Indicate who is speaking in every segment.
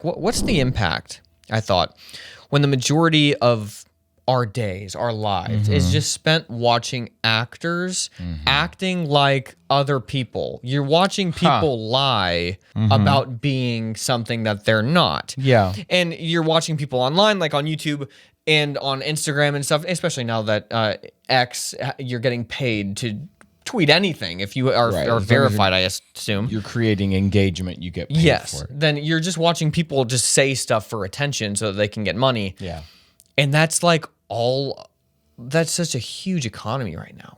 Speaker 1: What's the impact, I thought, when the majority of our days, our lives, is just spent watching actors acting like other people. You're watching people lie about being something that they're not.
Speaker 2: Yeah.
Speaker 1: And you're watching people online, like on YouTube and on Instagram and stuff, especially now that X, you're getting paid to tweet anything if you are verified, I assume.
Speaker 2: You're creating engagement, you get paid for it.
Speaker 1: Then you're just watching people just say stuff for attention so that they can get money.
Speaker 2: Yeah.
Speaker 1: And that's like that's such a huge economy right now.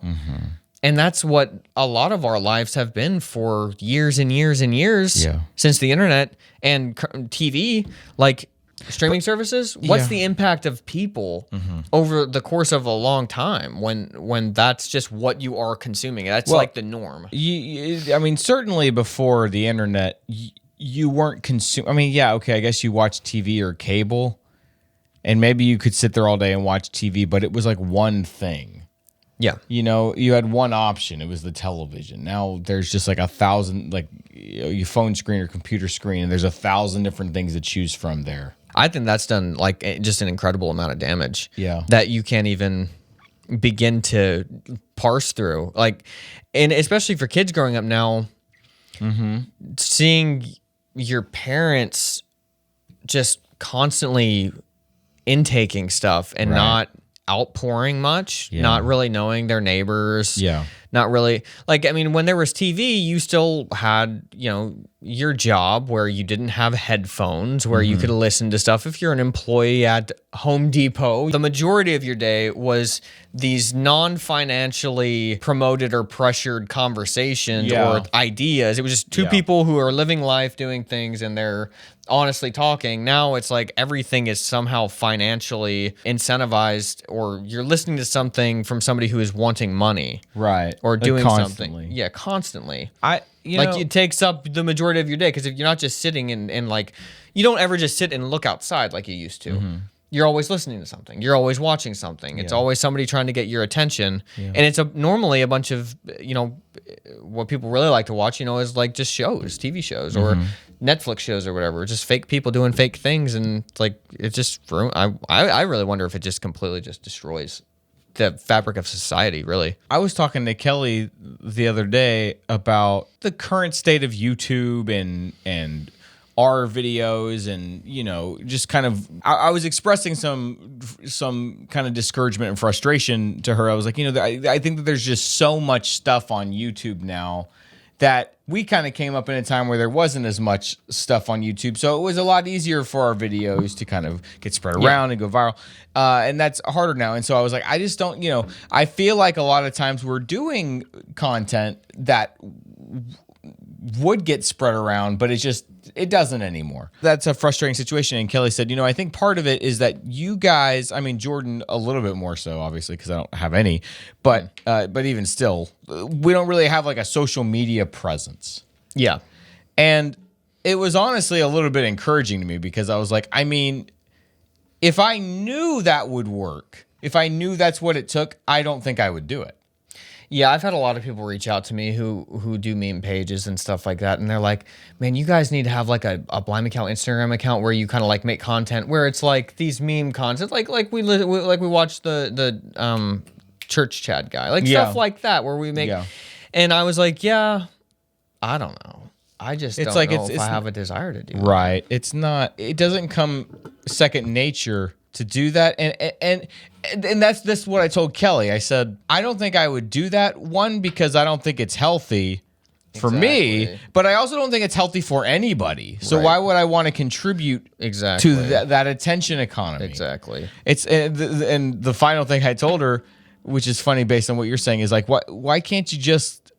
Speaker 1: And that's what a lot of our lives have been for years and years and years since the internet and TV, like streaming services. What's the impact of people over the course of a long time when that's just what you are consuming? That's like the norm.
Speaker 2: I mean, certainly before the internet, you weren't consuming. I mean, yeah, okay, I guess you watched TV or cable. And maybe you could sit there all day and watch TV, but it was like one thing.
Speaker 1: Yeah.
Speaker 2: You know, you had one option. It was the television. Now there's just like 1,000, like your phone screen or computer screen, and there's 1,000 different things to choose from there.
Speaker 1: I think that's done like just an incredible amount of damage.
Speaker 2: Yeah.
Speaker 1: That you can't even begin to parse through. Like, and especially for kids growing up now, seeing your parents just constantly intaking stuff and not outpouring much, not really knowing their neighbors. Not really. Like, I mean, when there was TV, you still had, your job where you didn't have headphones, where you could listen to stuff. If you're an employee at Home Depot, the majority of your day was these non-financially promoted or pressured conversations or ideas. It was just two people who are living life, doing things, and they're honestly talking. Now it's like everything is somehow financially incentivized, or you're listening to something from somebody who is wanting money.
Speaker 2: Right.
Speaker 1: Or doing
Speaker 2: constantly.
Speaker 1: something. Yeah, constantly.
Speaker 2: Like
Speaker 1: it takes up the majority of your day, because if you're not just sitting and like, you don't ever just sit and look outside like you used to. You're always listening to something. You're always watching something. It's always somebody trying to get your attention. And it's normally a bunch of, what people really like to watch, is like just shows, TV shows or Netflix shows or whatever. Just fake people doing fake things. And it's like, it's just, I really wonder if it just completely just destroys the fabric of society, really.
Speaker 2: I was talking to Kelly the other day about the current state of YouTube and our videos, and just kind of I was expressing some kind of discouragement and frustration to her. I was like, I think that there's just so much stuff on YouTube now that we kind of came up in a time where there wasn't as much stuff on YouTube. So it was a lot easier for our videos to kind of get spread around and go viral. And that's harder now. And so I was like, I just don't, I feel like a lot of times we're doing content that would get spread around, but it doesn't anymore. That's a frustrating situation. And Kelly said, I think part of it is that you guys, I mean, Jordan a little bit more so, obviously, because I don't have any, but even still, we don't really have like a social media presence.
Speaker 1: Yeah.
Speaker 2: And it was honestly a little bit encouraging to me, because I was like, I mean, if I knew that would work, if I knew that's what it took, I don't think I would do it.
Speaker 1: Yeah, I've had a lot of people reach out to me who do meme pages and stuff like that, and they're like, "Man, you guys need to have like a Blime account, Instagram account, where you kind of like make content where it's like these meme content, like we watched the church Chad guy, like stuff like that, where we make." Yeah. And I was like, "Yeah, I don't know. I just don't know if I have a desire to do that."
Speaker 2: Right. It's not. It doesn't come second nature to do that, and that's what I told Kelly. I said, I don't think I would do that, one, because I don't think it's healthy for me, but I also don't think it's healthy for anybody. So why would I want to contribute to that attention economy?
Speaker 1: Exactly.
Speaker 2: It's and the final thing I told her, which is funny based on what you're saying, is like, why can't you just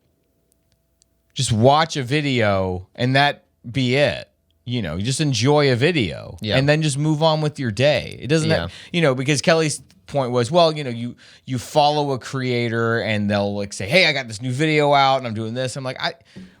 Speaker 2: watch a video and that be it? You just enjoy a video and then just move on with your day. It doesn't have, because Kelly's point was, well, you follow a creator and they'll like say, hey, I got this new video out and I'm doing this. I'm like,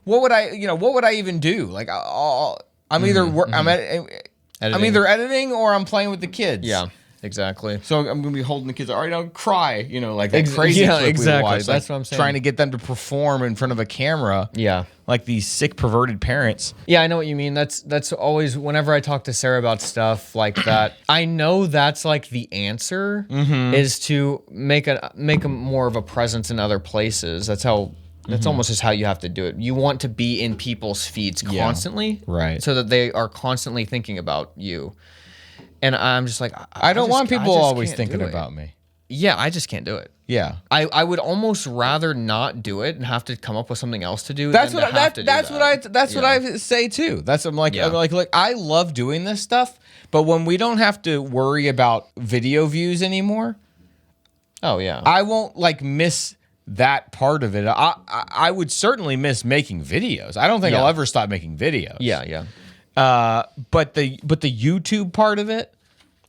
Speaker 2: what would I even do? Like, I'm either I'm either editing or I'm playing with the kids.
Speaker 1: Yeah. Exactly.
Speaker 2: So I'm going to be holding the kids. All right, now cry. You know, like that crazy clip
Speaker 1: exactly.
Speaker 2: we watched.
Speaker 1: That's
Speaker 2: like,
Speaker 1: what I'm saying.
Speaker 2: Trying to get them to perform in front of a camera.
Speaker 1: Yeah.
Speaker 2: Like these sick, perverted parents.
Speaker 1: Yeah, I know what you mean. That's always, whenever I talk to Sarah about stuff like that, I know that's like the answer is to make a more of a presence in other places. That's how. That's almost just how you have to do it. You want to be in people's feeds constantly,
Speaker 2: right?
Speaker 1: So that they are constantly thinking about you. And I'm just like,
Speaker 2: I don't want people always thinking about me.
Speaker 1: Yeah, I just can't do it.
Speaker 2: Yeah,
Speaker 1: I would almost rather not do it and have to come up with something else to do.
Speaker 2: That's what I say too. I'm like I love doing this stuff, but when we don't have to worry about video views anymore,
Speaker 1: oh yeah,
Speaker 2: I won't like miss that part of it. I would certainly miss making videos. I don't think I'll ever stop making videos.
Speaker 1: Yeah.
Speaker 2: But the YouTube part of it,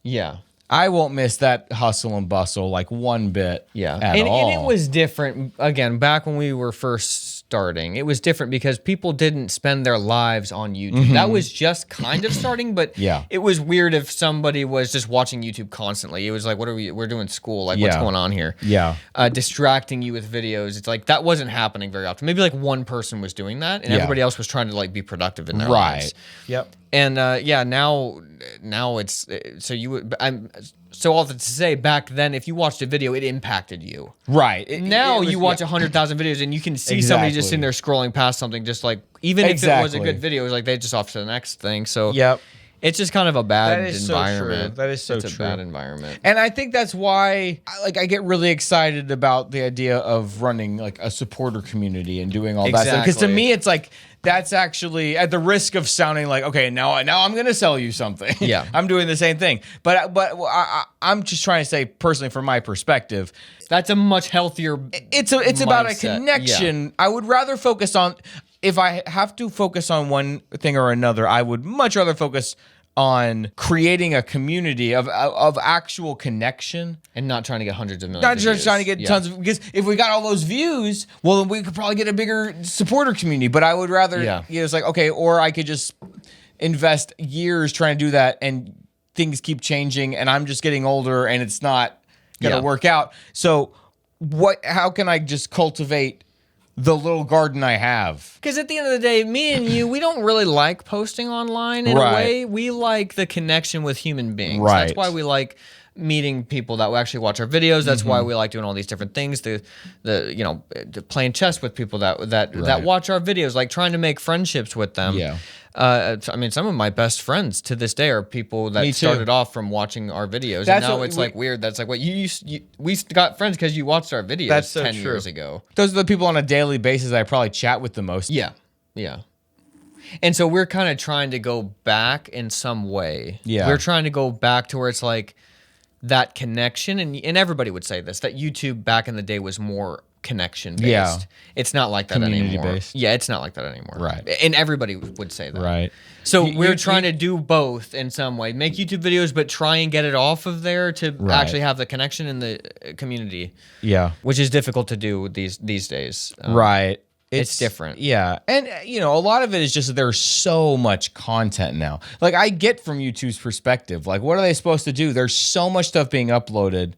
Speaker 1: yeah,
Speaker 2: I won't miss that hustle and bustle like one bit.
Speaker 1: Yeah,
Speaker 2: at all.
Speaker 1: And it was different again back when we were first starting. It was different because people didn't spend their lives on YouTube. That was just kind of starting, but it was weird if somebody was just watching YouTube constantly. It was like, we're doing school, like what's going on here?
Speaker 2: Yeah,
Speaker 1: distracting you with videos. It's like that wasn't happening very often. Maybe like one person was doing that, and everybody else was trying to like be productive in their lives.
Speaker 2: Yep.
Speaker 1: And now it's so you would. So all that to say, back then, if you watched a video, it impacted you.
Speaker 2: Right.
Speaker 1: Now you watch 100,000 videos and you can see somebody just sitting there scrolling past something, just like, even if it was a good video, it was like they just off to the next thing. So it's just kind of a bad environment.
Speaker 2: That is so true.
Speaker 1: It's a bad environment.
Speaker 2: And I think that's why I get really excited about the idea of running like a supporter community and doing all that stuff. Because to me, it's like, that's actually at the risk of sounding like, okay, now I'm going to sell you something.
Speaker 1: Yeah.
Speaker 2: I'm doing the same thing. But I'm just trying to say personally from my perspective,
Speaker 1: that's a much healthier
Speaker 2: It's about a connection.
Speaker 1: Yeah.
Speaker 2: I would rather focus on, if I have to focus on one thing or another, I would much rather focus on creating a community of actual connection.
Speaker 1: And not trying to get hundreds of millions.
Speaker 2: Not just trying to get tons of, because if we got all those views, well, then we could probably get a bigger supporter community. But I would rather, it's like, okay, or I could just invest years trying to do that and things keep changing and I'm just getting older and it's not going to work out. So how can I just cultivate the little garden I have?
Speaker 1: Because at the end of the day, me and you, we don't really like posting online in a way. We like the connection with human beings.
Speaker 2: Right.
Speaker 1: That's why we like meeting people that will actually watch our videos. That's why we like doing all these different things. The playing chess with people that watch our videos, like trying to make friendships with them.
Speaker 2: Yeah.
Speaker 1: I mean, some of my best friends to this day are people that started off from watching our videos, and now it's like weird. That's like what we got friends because you watched our videos. That's so 10 years ago.
Speaker 2: Those are the people on a daily basis I probably chat with the most.
Speaker 1: Yeah. And so we're kind of trying to go back in some way.
Speaker 2: Yeah,
Speaker 1: we're trying to go back to where it's like that connection, and everybody would say this, that YouTube back in the day was more connection based.
Speaker 2: Yeah.
Speaker 1: It's not like that anymore.
Speaker 2: Based.
Speaker 1: Yeah, it's not like that anymore.
Speaker 2: Right.
Speaker 1: And everybody would say that.
Speaker 2: Right.
Speaker 1: So we're trying to do both in some way. Make YouTube videos, but try and get it off of there to actually have the connection in the community.
Speaker 2: Yeah.
Speaker 1: Which is difficult to do these days.
Speaker 2: Right.
Speaker 1: It's different.
Speaker 2: Yeah. And, a lot of it is just that there's so much content now. Like, I get from YouTube's perspective, like, what are they supposed to do? There's so much stuff being uploaded.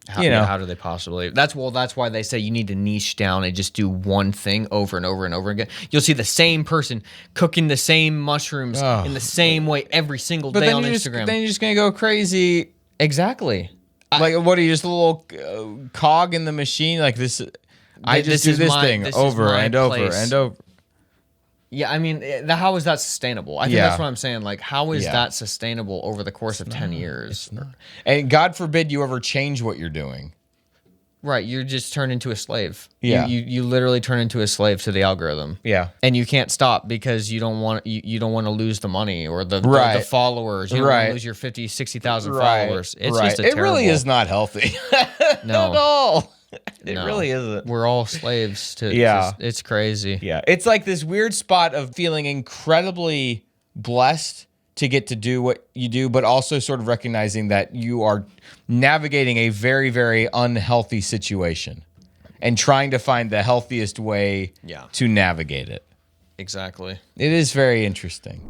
Speaker 1: How do they possibly? That's why they say you need to niche down and just do one thing over and over and over again. You'll see the same person cooking the same mushrooms in the same way every single day on Instagram.
Speaker 2: Then you're just gonna go crazy.
Speaker 1: Exactly.
Speaker 2: Like, what are you, just a little cog in the machine? Like this. I just do this thing over and over and over.
Speaker 1: Yeah, I mean, how is that sustainable? I think that's what I'm saying. Like, how is that sustainable over the course of 10 years?
Speaker 2: It's not. And God forbid you ever change what you're doing.
Speaker 1: Right, you just turn into a slave.
Speaker 2: Yeah,
Speaker 1: you literally turn into a slave to the algorithm.
Speaker 2: Yeah,
Speaker 1: and you can't stop because you don't want to lose the money or the followers. You don't want to lose your 50, 60,000 followers. It's just a terrible.
Speaker 2: It really is not healthy.
Speaker 1: No,
Speaker 2: at all. It really isn't.
Speaker 1: We're all slaves to. It's crazy.
Speaker 2: Yeah, it's like this weird spot of feeling incredibly blessed to get to do what you do, but also sort of recognizing that you are navigating a very, very unhealthy situation and trying to find the healthiest way to navigate it.
Speaker 1: Exactly.
Speaker 2: It is very interesting.